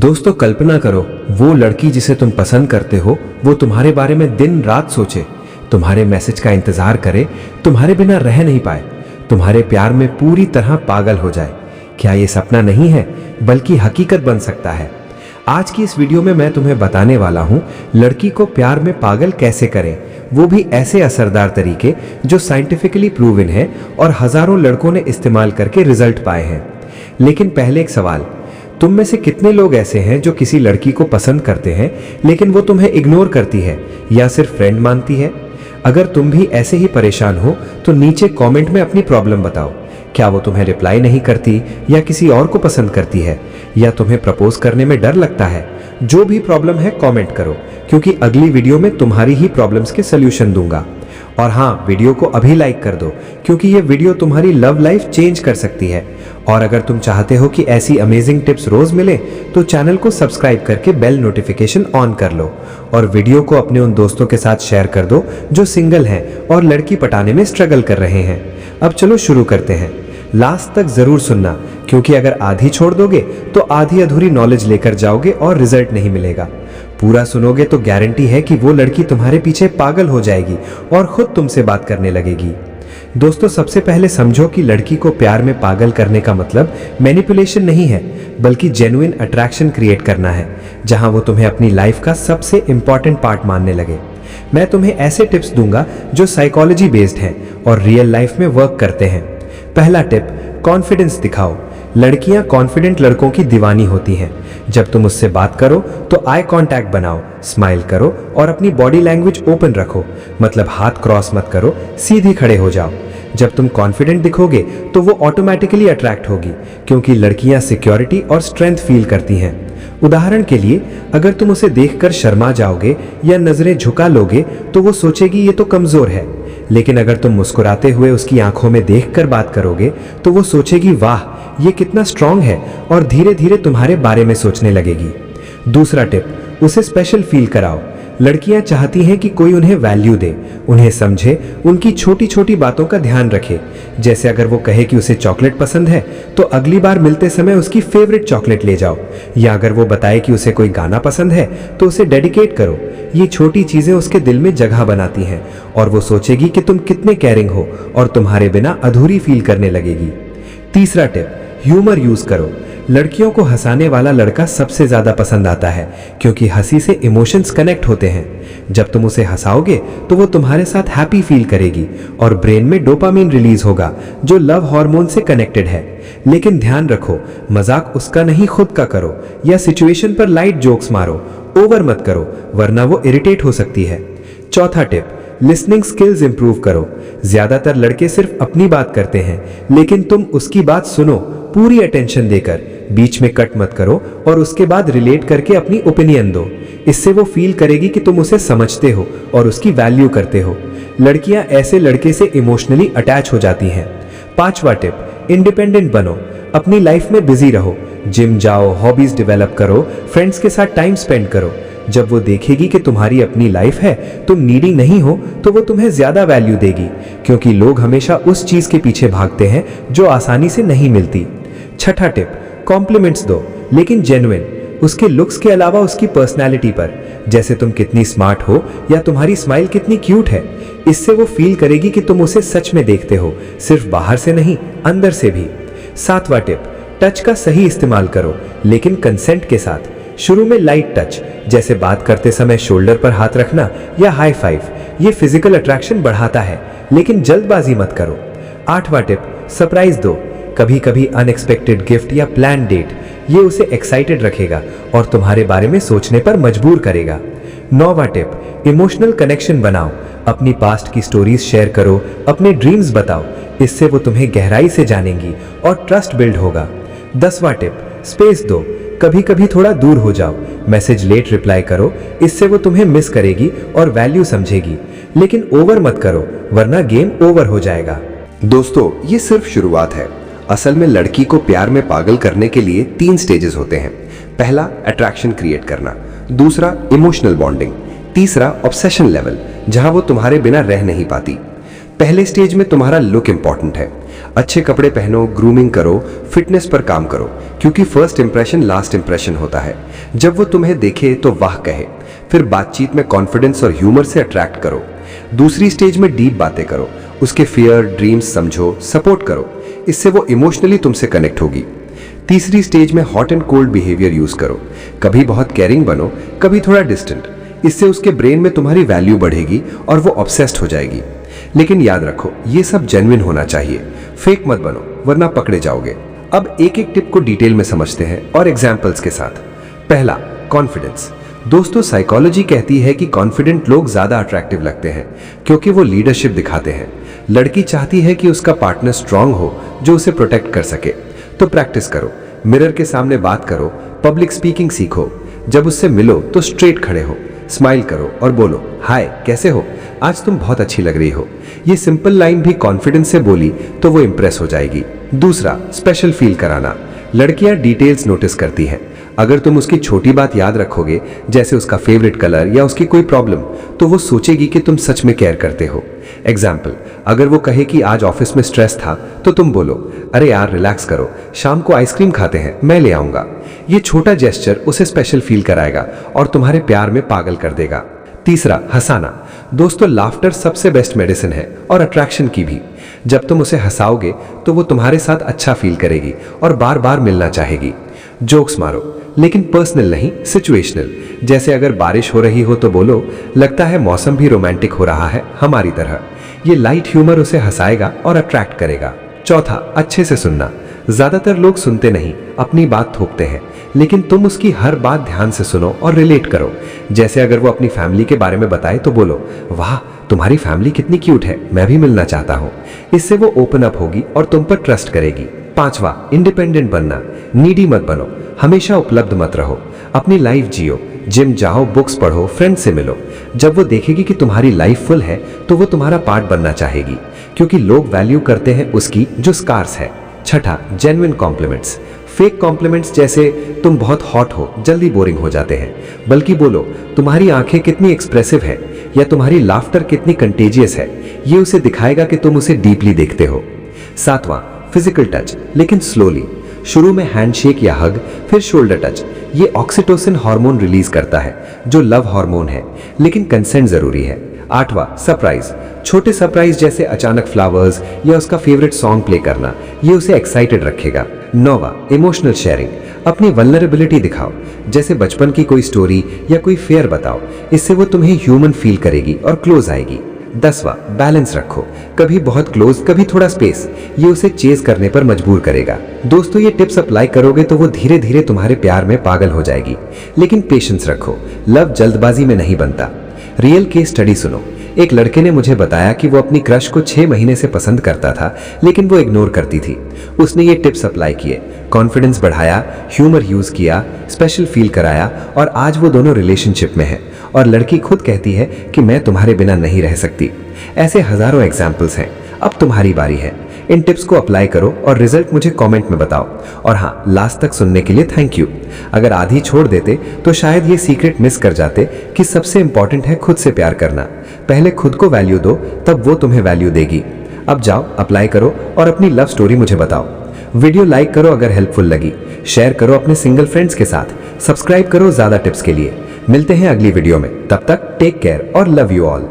दोस्तों कल्पना करो, वो लड़की जिसे तुम पसंद करते हो वो तुम्हारे बारे में दिन रात सोचे, तुम्हारे मैसेज का इंतजार करे, तुम्हारे बिना रह नहीं पाए, तुम्हारे प्यार में पूरी तरह पागल हो जाए। क्या ये सपना नहीं है बल्कि हकीकत बन सकता है? आज की इस वीडियो में मैं तुम्हें बताने वाला हूँ लड़की को प्यार में पागल कैसे करें, वो भी ऐसे असरदार तरीके जो साइंटिफिकली प्रूवन है और हजारों लड़कों ने इस्तेमाल करके रिजल्ट पाए हैं। लेकिन पहले एक सवाल, तुम में से कितने लोग ऐसे हैं जो किसी लड़की को पसंद करते हैं लेकिन वो तुम्हें इग्नोर करती है या सिर्फ फ्रेंड मानती है? अगर तुम भी ऐसे ही परेशान हो तो नीचे कमेंट में अपनी प्रॉब्लम बताओ। क्या वो तुम्हें रिप्लाई नहीं करती या किसी और को पसंद करती है या तुम्हें प्रपोज करने में डर लगता है? जो भी प्रॉब्लम है कमेंट करो, क्योंकि अगली वीडियो में तुम्हारी ही प्रॉब्लम्स के सल्यूशन दूंगा। और हाँ, वीडियो को अभी लाइक कर दो, क्योंकि ये वीडियो तुम्हारी लव लाइफ चेंज कर सकती है। और अगर तुम चाहते हो कि ऐसी अमेजिंग टिप्स रोज मिले तो चैनल को सब्सक्राइब करके बेल नोटिफिकेशन ऑन कर लो और वीडियो को अपने उन दोस्तों के साथ शेयर कर दो जो सिंगल हैं और लड़की पटाने में स्ट्रगल कर रहे हैं। अब चलो शुरू करते हैं। लास्ट तक जरूर सुनना, क्योंकि अगर आधी छोड़ दोगे तो आधी अधूरी नॉलेज लेकर जाओगे और रिजल्ट नहीं मिलेगा। पूरा सुनोगे तो गारंटी है कि वो लड़की तुम्हारे पीछे पागल हो जाएगी और खुद तुमसे बात करने लगेगी। दोस्तों, सबसे पहले समझो कि लड़की को प्यार में पागल करने का मतलब मैनिपुलेशन नहीं है, बल्कि जेन्युइन अट्रैक्शन क्रिएट करना है, जहां वो तुम्हें अपनी लाइफ का सबसे इंपॉर्टेंट पार्ट मानने लगे। मैं तुम्हें ऐसे टिप्स दूंगा जो साइकोलॉजी बेस्ड हैं और रियल लाइफ में वर्क करते हैं। पहला टिप, कॉन्फिडेंस दिखाओ। लड़कियां कॉन्फिडेंट लड़कों की दीवानी होती हैं। जब तुम उससे बात करो तो आई कांटेक्ट बनाओ, स्माइल करो और अपनी बॉडी लैंग्वेज ओपन रखो, मतलब हाथ क्रॉस मत करो, सीधी खड़े हो जाओ। जब तुम कॉन्फिडेंट दिखोगे तो वो ऑटोमेटिकली अट्रैक्ट होगी, क्योंकि लड़कियां सिक्योरिटी और स्ट्रेंथ फील करती हैं। उदाहरण के लिए, अगर तुम उसे देखकर शर्मा जाओगे या नजरें झुका लोगे तो वो सोचेगी ये तो कमजोर है। लेकिन अगर तुम मुस्कुराते हुए उसकी आंखों में देखकर बात करोगे तो वो सोचेगी वाह, ये कितना स्ट्रांग है, और धीरे धीरे तुम्हारे बारे में सोचने लगेगी। दूसरा टिप, उसे स्पेशल फील कराओ। लड़कियां चाहती हैं कि कोई उन्हें वैल्यू दे, उन्हें समझे, उनकी छोटी छोटी बातों का ध्यान रखे। जैसे अगर वो कहे कि उसे चॉकलेट पसंद है तो अगली बार मिलते समय उसकी फेवरेट चॉकलेट ले जाओ, या अगर वो बताए कि उसे कोई गाना पसंद है तो उसे डेडिकेट करो। ये छोटी चीजें उसके दिल में जगह बनाती हैं और वो सोचेगी कि तुम कितने केयरिंग हो और तुम्हारे बिना अधूरी फील करने लगेगी। तीसरा टिप, ह्यूमर यूज करो। लड़कियों को हंसाने वाला लड़का सबसे ज्यादा पसंद आता है, क्योंकि हंसी से इमोशंस कनेक्ट होते हैं। जब तुम उसे हंसाओगे तो वो तुम्हारे साथ हैप्पी फील करेगी और ब्रेन में डोपामिन रिलीज होगा, जो लव हार्मोन से कनेक्टेड है। लेकिन ध्यान रखो, मजाक उसका नहीं खुद का करो, या सिचुएशन पर लाइट जोक्स मारो, ओवर मत करो, वरना वो इरिटेट हो सकती है। चौथा टिप, लिसनिंग स्किल्स इंप्रूव करो। ज्यादातर लड़के सिर्फ अपनी बात करते हैं, लेकिन तुम उसकी बात सुनो पूरी अटेंशन देकर, बीच में कट मत करो और उसके बाद रिलेट करके अपनी ओपिनियन दो। इससे वो फील करेगी कि तुम उसे समझते हो और उसकी वैल्यू करते हो। लड़कियां ऐसे लड़के से इमोशनली अटैच हो जाती हैं। पांचवा टिप, इंडिपेंडेंट बनो। अपनी लाइफ में बिजी रहो, जिम जाओ, हॉबीज डेवलप करो, फ्रेंड्स के साथ टाइम स्पेंड करो। जब वो देखेगी कि तुम्हारी अपनी लाइफ है, तुम नीडी नहीं हो, तो वो तुम्हें ज्यादा वैल्यू देगी, क्योंकि लोग हमेशा उस चीज के पीछे भागते हैं जो आसानी से नहीं मिलती। छठा टिप, कॉम्प्लीमेंट्स दो, लेकिन जेन्युइन। उसके लुक्स के अलावा उसकी पर्सनैलिटी पर, जैसे तुम कितनी स्मार्ट हो या तुम्हारी स्माइल कितनी क्यूट है। इससे वो फील करेगी कि तुम उसे सच में देखते हो, सिर्फ बाहर से नहीं, अंदर से भी। सातवां टिप, टच का सही इस्तेमाल करो, लेकिन कंसेंट के साथ। शुरू में लाइट टच, जैसे बात करते समय शोल्डर पर हाथ रखना या हाई फाइव, ये फिजिकल अट्रैक्शन बढ़ाता है, लेकिन जल्दबाजी मत करो। आठवां टिप, सरप्राइज दो। कभी कभी अनएक्सपेक्टेड गिफ्ट या प्लान डेट, ये उसे एक्साइटेड रखेगा और तुम्हारे बारे में सोचने पर मजबूर करेगा। नौवां टिप, इमोशनल कनेक्शन बनाओ। अपनी पास्ट की स्टोरीज शेयर करो, अपने ड्रीम्स बताओ, इससे वो तुम्हें गहराई से जानेंगी और ट्रस्ट बिल्ड होगा। 10वां टिप, स्पेस दो। कभी कभी थोड़ा दूर हो जाओ, मैसेज लेट रिप्लाई करो, इससे वो तुम्हें मिस करेगी और वैल्यू समझेगी। लेकिन ओवर मत करो, वरना गेम ओवर हो जाएगा। दोस्तों, ये सिर्फ शुरुआत है। असल में लड़की को प्यार में पागल करने के लिए 3 स्टेजेस होते हैं। पहला, अट्रैक्शन क्रिएट करना। दूसरा, इमोशनल बॉन्डिंग। तीसरा, ऑब्सेशन लेवल, जहां वो तुम्हारे बिना रह नहीं पाती। पहले स्टेज में तुम्हारा लुक इंपॉर्टेंट है। अच्छे कपड़े पहनो, ग्रूमिंग करो, फिटनेस पर काम करो, क्योंकि फर्स्ट इंप्रेशन लास्ट इंप्रेशन होता है। जब वो तुम्हें देखे तो वाह कहे। फिर बातचीत में कॉन्फिडेंस और ह्यूमर से अट्रैक्ट करो। दूसरी स्टेज में डीप बातें करो, उसके फियर ड्रीम्स समझो, सपोर्ट करो, इससे वो इमोशनली तुमसे कनेक्ट होगी। तीसरी स्टेज में hot and cold behaviour use करो, कभी बहुत केयरिंग बनो, कभी थोड़ा डिस्टेंट, इससे उसके ब्रेन में तुम्हारी वैल्यू बढ़ेगी और वो ऑब्सेस्ड हो जाएगी। लेकिन याद रखो, ये सब जेन्युइन होना चाहिए, फेक मत बनो वरना पकड़े जाओगे। अब एक एक टिप को डिटेल में समझते हैं और एग्जाम्पल्स के साथ। पहला, कॉन्फिडेंस। दोस्तों, साइकोलॉजी कहती है कि कॉन्फिडेंट लोग ज्यादा अट्रैक्टिव लगते हैं क्योंकि वो लीडरशिप दिखाते हैं। लड़की चाहती है कि उसका पार्टनर स्ट्रांग हो जो उसे प्रोटेक्ट कर सके। तो प्रैक्टिस करो, मिरर के सामने बात करो, पब्लिक स्पीकिंग सीखो। जब उससे मिलो तो स्ट्रेट खड़े हो, स्माइल करो और बोलो, हाय कैसे हो, आज तुम बहुत अच्छी लग रही हो। ये सिंपल लाइन भी कॉन्फिडेंस से बोली तो वो इंप्रेस हो जाएगी। दूसरा, स्पेशल फील कराना। लड़कियां डिटेल्स नोटिस करती हैं। अगर तुम उसकी छोटी बात याद रखोगे, जैसे उसका फेवरेट कलर या उसकी कोई प्रॉब्लम, तो वो सोचेगी कि तुम सच में केयर करते हो। एग्जाम्पल, अगर वो कहे कि आज ऑफिस में स्ट्रेस था, तो तुम बोलो, अरे यार रिलैक्स करो, शाम को आइसक्रीम खाते हैं, मैं ले आऊंगा। ये छोटा जेस्चर उसे स्पेशल फील कराएगा और तुम्हारे प्यार में पागल कर देगा। तीसरा, हंसाना। दोस्तों, लाफ्टर सबसे बेस्ट मेडिसिन है और अट्रैक्शन की भी। जब तुम उसे हंसाओगे तो वो तुम्हारे साथ अच्छा फील करेगी और बार बार मिलना चाहेगी। जोक्स मारो, लेकिन पर्सनल नहीं, सिचुएशनल। जैसे अगर बारिश हो रही हो तो बोलो, लगता है मौसम भी रोमांटिक हो रहा है हमारी तरह। ये लाइट ह्यूमर उसे हंसाएगा और अट्रैक्ट करेगा। चौथा, अच्छे से सुनना। ज्यादातर लोग सुनते नहीं, अपनी बात थोपते हैं, लेकिन तुम उसकी हर बात ध्यान से सुनो और रिलेट करो। जैसे अगर वो अपनी फैमिली के बारे में बताए तो बोलो, वाह तुम्हारी फैमिली कितनी क्यूट है, मैं भी मिलना चाहता हूँ। इससे वो ओपन अप होगी और तुम पर ट्रस्ट करेगी। पांचवा, इंडिपेंडेंट बनना। नीडी मत बनो, हमेशा उपलब्ध मत रहो, अपनी लाइफ जियो, जिम जाओ, बुक्स पढ़ो, फ्रेंड से मिलो। जब वो देखेगी कि तुम्हारी लाइफ फुल है तो वो तुम्हारा पार्ट बनना चाहेगी, क्योंकि लोग वैल्यू करते हैं उसकी जो स्कार्स है। छठा, जेन्युइन कॉम्प्लीमेंट्स। फेक कॉम्प्लीमेंट्स जैसे तुम बहुत हॉट हो जल्दी बोरिंग हो जाते हैं, बल्कि बोलो, तुम्हारी आंखें कितनी एक्सप्रेसिव है या तुम्हारी लाफ्टर कितनी कंटेजियस है। ये उसे दिखाएगा कि तुम उसे डीपली देखते हो। सातवां, फिजिकल टच, लेकिन स्लोली। शुरू में हैंडशेक या हग, फिर शोल्डर टच। ये ऑक्सीटोसिन हार्मोन रिलीज करता है जो लव हार्मोन है, लेकिन कंसेंट जरूरी है। आठवां, सरप्राइज। छोटे सरप्राइज जैसे अचानक फ्लावर्स या उसका फेवरेट सॉन्ग प्ले करना, ये उसे एक्साइटेड रखेगा। नौवां, इमोशनल शेयरिंग। अपनी वल्नरेबिलिटी दिखाओ, जैसे बचपन की कोई स्टोरी या कोई फेयर बताओ, इससे वो तुम्हें ह्यूमन फील करेगी और क्लोज आएगी। 10वां, बैलेंस रखो, कभी बहुत क्लोज कभी थोड़ा स्पेस, ये उसे चेज करने पर मजबूर करेगा। दोस्तों, ये टिप्स अप्लाई करोगे तो वो धीरे धीरे तुम्हारे प्यार में पागल हो जाएगी। लेकिन पेशेंस रखो, लव जल्दबाजी में नहीं बनता। रियल केस स्टडी सुनो। एक लड़के ने मुझे बताया कि वो अपनी क्रश को 6 महीने से पसंद करता था, लेकिन वो इग्नोर करती थी। उसने ये टिप्स अप्लाई किए, कॉन्फिडेंस बढ़ाया, ह्यूमर यूज किया, स्पेशल फील कराया और आज वो दोनों रिलेशनशिप में है और लड़की खुद कहती है कि मैं तुम्हारे बिना नहीं रह सकती। ऐसे हजारों एग्जाम्पल्स हैं। अब तुम्हारी बारी है। इन टिप्स को अप्लाई करो और रिजल्ट मुझे कमेंट में बताओ। और हाँ, लास्ट तक सुनने के लिए थैंक यू। अगर आधी छोड़ देते तो शायद ये सीक्रेट मिस कर जाते कि सबसे इंपॉर्टेंट है खुद से प्यार करना। पहले खुद को वैल्यू दो, तब वो तुम्हें वैल्यू देगी। अब जाओ, अप्लाई करो और अपनी लव स्टोरी मुझे बताओ। वीडियो लाइक करो अगर हेल्पफुल लगी, शेयर करो अपने सिंगल फ्रेंड्स के साथ, सब्सक्राइब करो ज्यादा टिप्स के लिए। मिलते हैं अगली वीडियो में, तब तक टेक केयर और लव यू ऑल।